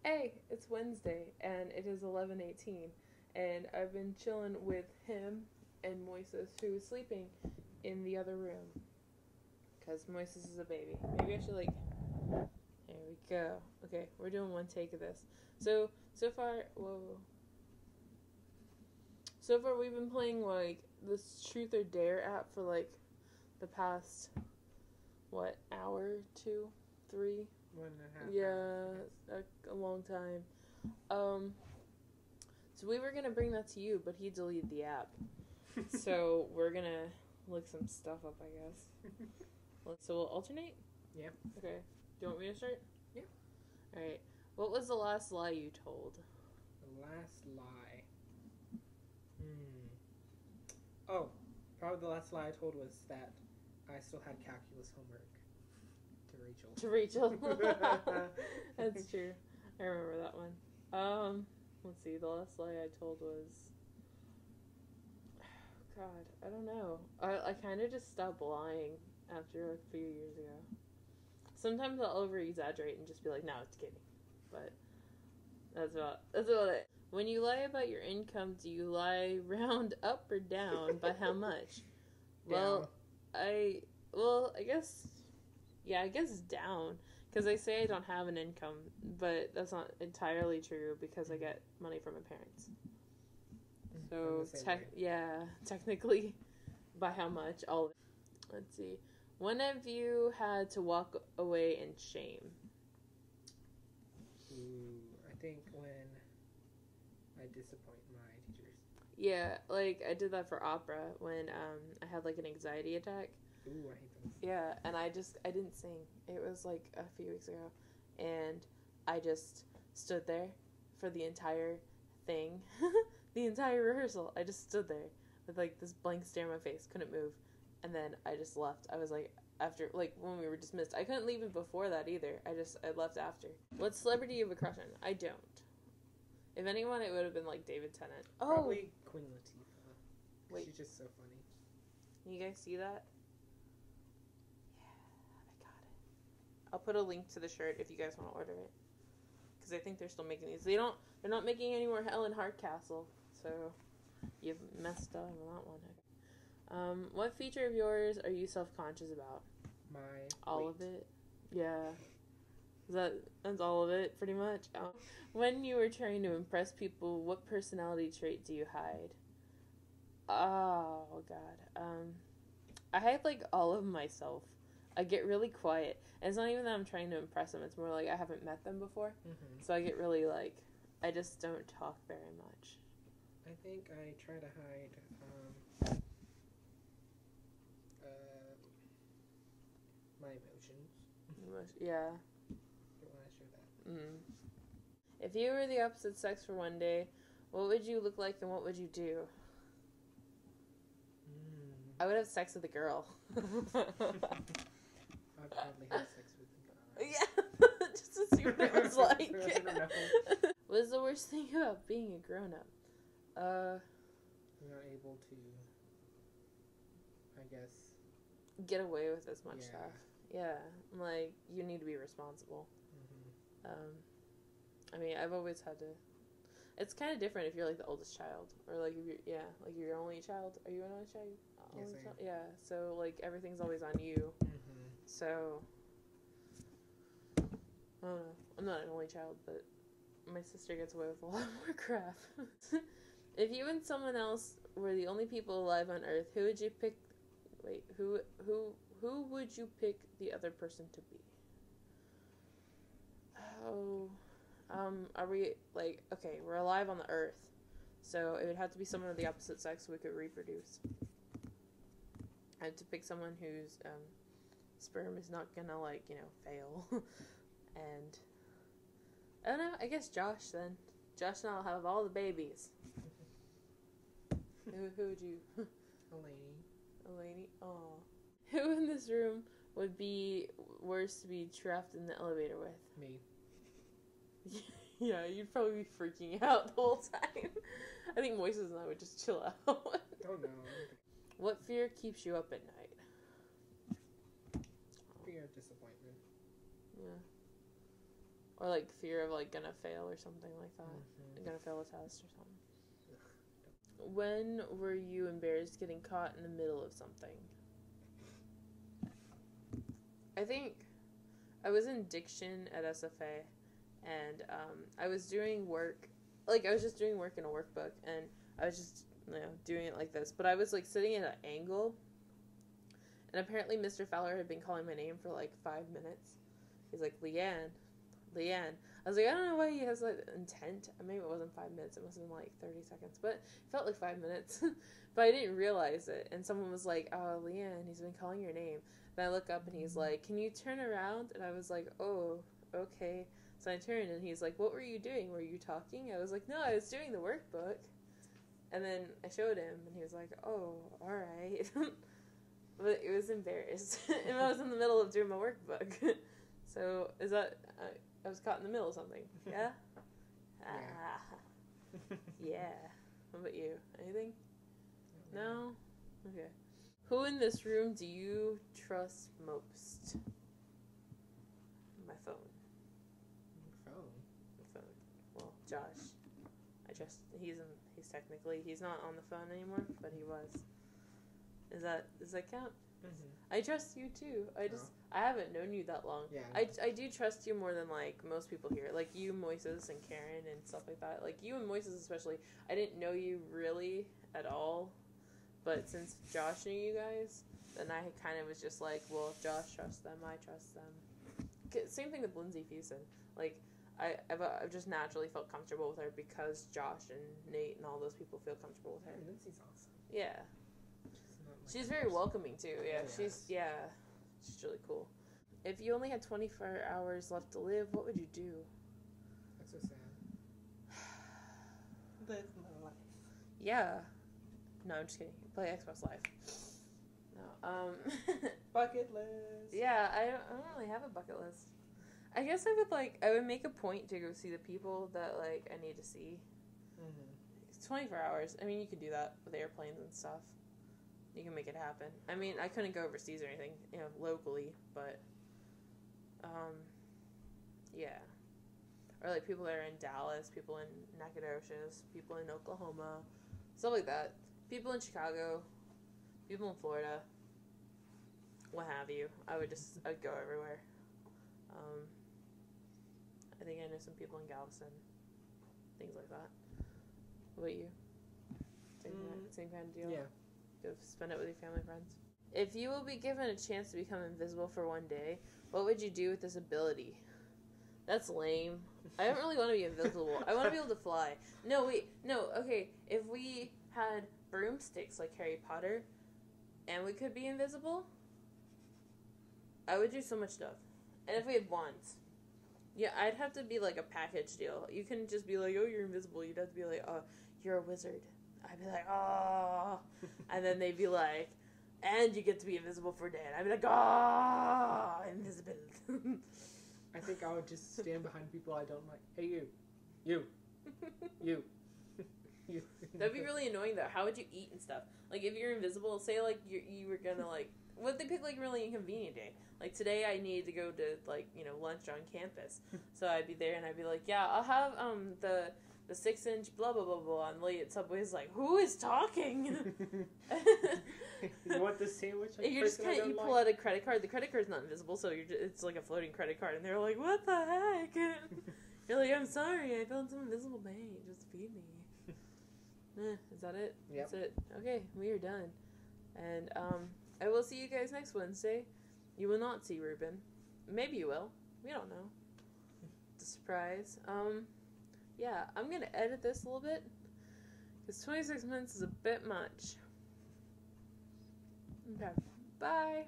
Hey, it's Wednesday, and it is 11:18, and I've been chilling with him and Moises, who is sleeping in the other room, because Moises is a baby. Maybe I should, there we go. Okay, we're doing one take of this. So far, so far we've been playing, this Truth or Dare app for, the past, hour, 2, 3? 1.5 Yeah, hours. a long time. So we were gonna bring that to you, but he deleted the app. So we're gonna look some stuff up, I guess. So we'll alternate? Yeah. Okay. Do you want me to start? Yeah. Alright. What was the last lie you told? The last lie. Oh, probably the last lie I told was that I still had calculus homework. To Rachel. That's true. I remember that one. Let's see. The last lie I told was... God, I don't know. I kind of just stopped lying after a few years ago. Sometimes I'll over-exaggerate and just be like, no, it's kidding. But that's about it. When you lie about your income, do you lie round up or down? By how much? Down. I guess... Yeah, I guess down. Because I say I don't have an income, but that's not entirely true because I get money from my parents. So, technically, by how much? All of it. Let's see. When have you had to walk away in shame? I think when I disappoint my teachers. Yeah, I did that for opera when I had an anxiety attack. Ooh, I hate those. Yeah, and I didn't sing. It was a few weeks ago, and I just stood there for the entire thing, the entire rehearsal. I just stood there with this blank stare on my face, couldn't move, and then I just left. I was after when we were dismissed, I couldn't leave it before that either. I left after. What celebrity do you have a crush on? I don't. If anyone, it would have been David Tennant. Probably Queen Latifah. Wait. She's just so funny. Can you guys see that? I'll put a link to the shirt if you guys want to order it, because I think they're still making these. They're not making any more Helen Hardcastle, so you've messed up on that one. What feature of yours are you self-conscious about? All of it. Yeah, that's all of it, pretty much. When you were trying to impress people, what personality trait do you hide? Oh God, I hide all of myself. I get really quiet. And it's not even that I'm trying to impress them. It's more I haven't met them before. Mm-hmm. So I get really I just don't talk very much. I think I try to hide my emotions. Yeah. When I show that. Mm. If you were the opposite sex for one day, what would you look like and what would you do? I would have sex with a girl. I'd probably have sex with a guy. Yeah, just to see what it was like. What is the worst thing about being a grown-up? You're not able to, I guess, get away with as much stuff. Yeah, you need to be responsible. Mm-hmm. I've always had to. It's kind of different if you're the oldest child, or if you're your only child. Are you an only child? Yes, I am. Yeah, so everything's always on you. Mm-hmm. So I don't know. I'm not an only child, but my sister gets away with a lot more crap. If you and someone else were the only people alive on Earth, who would you pick? Wait, who would you pick the other person to be? Oh, are we okay? We're alive on the Earth, so it would have to be someone of the opposite sex so we could reproduce. I have to pick someone whose sperm is not gonna fail. And I don't know, I guess Josh then. Josh and I'll have all the babies. Who would you? Eleni? Aw. Who in this room would be worse to be trapped in the elevator with? Me. Yeah, you'd probably be freaking out the whole time. I think Moises and I would just chill out. Don't know. What fear keeps you up at night? Fear of disappointment. Yeah. Or, like, fear of, like, gonna fail or something like that. Mm-hmm. Gonna fail a test or something. When were you embarrassed getting caught in the middle of something? I think I was in diction at SFA, and I was doing work. Like, I was just doing work in a workbook, and I was just, doing it like this. But I was, like, sitting at an angle, and apparently Mr. Fowler had been calling my name for, like, 5 minutes. He's like, Leanne. I was like, I don't know why he has, like, intent. Maybe it wasn't 5 minutes. It must have been, like, 30 seconds. But it felt like 5 minutes. But I didn't realize it. And someone was like, oh, Leanne, he's been calling your name. And I look up, and he's like, can you turn around? And I was like, oh, okay. So I turned, and he's like, what were you doing? Were you talking? I was like, no, I was doing the workbook. And then I showed him, and he was like, oh, all right. But it was embarrassed. And I was in the middle of doing my workbook. So is that... I was caught in the middle of something. Yeah? Yeah. What about you? Anything? No? Okay. Who in this room do you trust most? My phone. Phone? My phone. Well, Josh. I trust... He's not on the phone anymore, but he was. Does that count? Mm-hmm. I trust you too. I haven't known you that long. Yeah. I do trust you more than, like, most people here. Like, you, Moises, and Karen, and stuff like that. Like, you and Moises especially, I didn't know you really at all. But since Josh knew you guys, then I kind of was just like, well, if Josh trusts them, I trust them. Same thing with Lindsay Fusen. Like, I've just naturally felt comfortable with her because Josh and Nate and all those people feel comfortable with her. Lindsay's awesome. Yeah. She's very welcoming too. Yeah, she's really cool. If you only had 24 hours left to live, what would you do? That's so sad. Live my life. Yeah. No, I'm just kidding. Play Xbox Live. No. Bucket list. Yeah, I don't really have a bucket list. I guess I would make a point to go see the people that, like, I need to see. Mm-hmm. It's 24 hours. I mean, you can do that with airplanes and stuff. You can make it happen. I mean, I couldn't go overseas or anything, locally, but, yeah. Or, like, people that are in Dallas, people in Nacogdoches, people in Oklahoma, stuff like that. People in Chicago, people in Florida, what have you. I'd go everywhere. I think I know some people in Galveston, things like that. What about you? Same kind of deal? Yeah. Go spend it with your family, friends. If you will be given a chance to become invisible for one day, what would you do with this ability? That's lame. I don't really want to be invisible. I want to be able to fly. No, wait. No, okay. If we had broomsticks like Harry Potter, and we could be invisible, I would do so much stuff. And if we had wands, yeah, I'd have to be like a package deal. You couldn't just be like, oh, you're invisible. You'd have to be like, oh, you're a wizard. I'd be like, oh. And then they'd be like, and you get to be invisible for a day. And I'd be like, oh, invisibility. I think I would just stand behind people I don't like. Hey, you. That'd be really annoying, though. How would you eat and stuff? Like, if you're invisible, say, like, you were gonna, like, what if they pick, like, a really inconvenient day? Like, today I needed to go to, like, lunch on campus. So I'd be there, and I'd be like, yeah, I'll have, the 6-inch blah, blah, blah, blah. And the lady at Subway is like, who is talking? You want this sandwich? You're just kind of, you pull out a credit card. The credit card's not invisible, so it's like a floating credit card. And they're like, what the heck? You're like, I'm sorry, I found some invisible bank. Just feed me. Is that it? Yep. That's it. Okay, we are done. And I will see you guys next Wednesday. You will not see Ruben. Maybe you will. We don't know. It's a surprise. Yeah, I'm going to edit this a little bit, because 26 minutes is a bit much. Okay, bye.